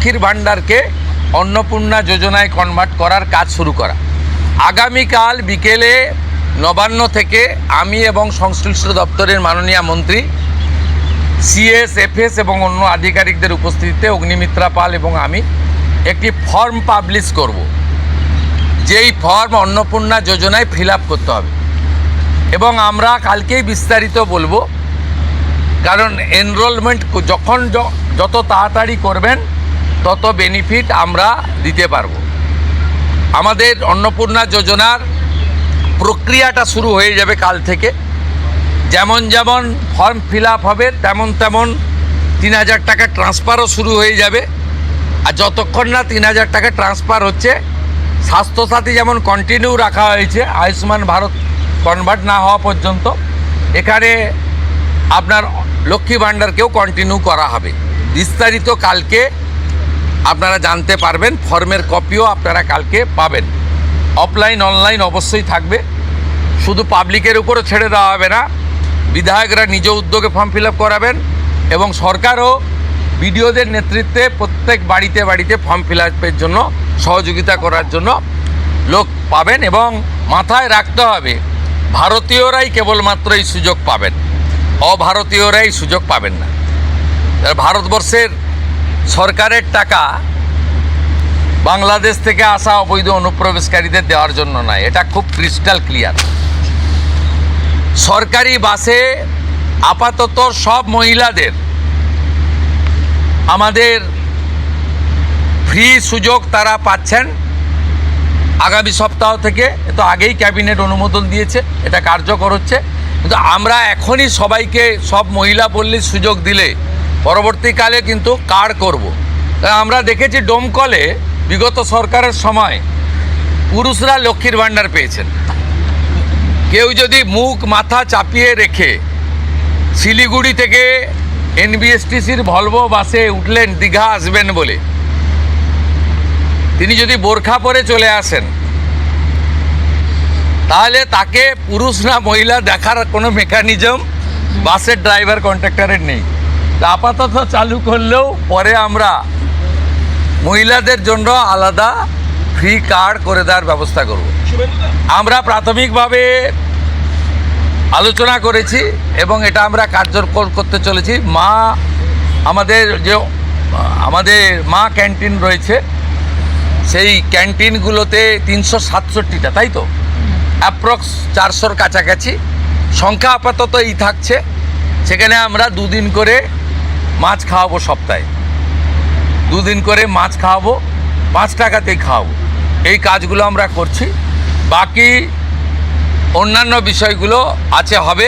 লক্ষ্মীর ভাণ্ডারকে অন্নপূর্ণা যোজনায় কনভার্ট করার কাজ শুরু করা। আগামীকাল বিকেলে নবান্ন থেকে আমি এবং সংশ্লিষ্ট দপ্তরের মাননীয় মন্ত্রী, সিএস, এফএস এবং অন্য আধিকারিকদের উপস্থিতিতে অগ্নিমিত্রা পাল এবং আমি একটি ফর্ম পাবলিশ করব, যেই ফর্ম অন্নপূর্ণা যোজনায় ফিল আপ করতে হবে। এবং আমরা কালকেই বিস্তারিত বলবো, কারণ এনরোলমেন্ট যখন যত তাড়াতাড়ি করবেন তত বেনিফিট আমরা দিতে পারবো। আমাদের অন্নপূর্ণা যোজনার প্রক্রিয়াটা শুরু হয়ে যাবে কাল থেকে। যেমন যেমন ফর্ম ফিল আপ হবে তেমন তেমন 3,000 টাকা ট্রান্সফারও শুরু হয়ে যাবে। আর যতক্ষণ না 3,000 টাকা ট্রান্সফার হচ্ছে, স্বাস্থ্যসাথী যেমন কন্টিনিউ রাখা হয়েছে আয়ুষ্মান ভারত কনভার্ট না হওয়া পর্যন্ত, এখানে আপনার লক্ষ্মী ভাণ্ডারকেও কন্টিনিউ করা হবে। বিস্তারিত কালকে আপনারা জানতে পারবেন, ফর্মের কপিও আপনারা কালকে পাবেন। অফলাইন অনলাইন অবশ্যই থাকবে, শুধু পাবলিকের উপরও ছেড়ে দেওয়া হবে না, বিধায়করা নিজ উদ্যোগে ফর্ম ফিল আপ করাবেন এবং সরকারও বিডিওদের নেতৃত্বে প্রত্যেক বাড়িতে বাড়িতে ফর্ম ফিল আপের জন্য সহযোগিতা করার জন্য লোক পাবেন। এবং মাথায় রাখতে হবে, ভারতীয়রাই কেবলমাত্র এই সুযোগ পাবেন, অভারতীয়রাই সুযোগ পাবেন না। ভারতবর্ষের সরকারের টাকা বাংলাদেশ থেকে আসা অবৈধ অনুপ্রবেশকারীদের দেওয়ার জন্য নয়, এটা খুব ক্রিস্টাল ক্লিয়ার। সরকারি বাসে আপাতত সব মহিলাদের আমাদের ফ্রি সুযোগ তারা পাচ্ছেন আগামী সপ্তাহ থেকে। তো আগেই ক্যাবিনেট অনুমোদন দিয়েছে, এটা কার্যকর হচ্ছে। কিন্তু আমরা এখনই সবাইকে, সব মহিলা বললে সুযোগ দিলে পরবর্তীকালে কিন্তু কার্ড করব। আমরা দেখেছি ডোমকলে বিগত সরকারের সময় পুরুষরা লক্ষ্মীর ভাণ্ডার পেয়েছেন। কেউ যদি মুখ মাথা চাপিয়ে রেখে শিলিগুড়ি থেকে এনবিএসটিসির ভলভো বাসে উঠলেন দীঘা আসবেন বলে, তিনি যদি বোরখা পরে চলে আসেন, তাহলে তাকে পুরুষ না মহিলা দেখার কোনো মেকানিজম বাসের ড্রাইভার কন্ট্রাক্টরের নেই। আপাতত চালু করলেও পরে আমরা মহিলাদের জন্য আলাদা ফ্রি কার্ড করে দেওয়ার ব্যবস্থা করব। আমরা প্রাথমিকভাবে আলোচনা করেছি এবং এটা আমরা কার্যকর করতে চলেছি। আমাদের মা ক্যান্টিন রয়েছে, সেই ক্যান্টিনগুলোতে 367টা, তাই তো অ্যাপ্রক্স 400-র কাছাকাছি সংখ্যা আপাতত এই থাকছে। সেখানে আমরা 2 দিন করে মাছ খাওয়াবো, সপ্তাহে 2 দিন করে মাছ খাওয়াবো, 5 টাকাতেই খাওয়াবো। এই কাজগুলো আমরা করছি। বাকি অন্যান্য বিষয়গুলো হবে।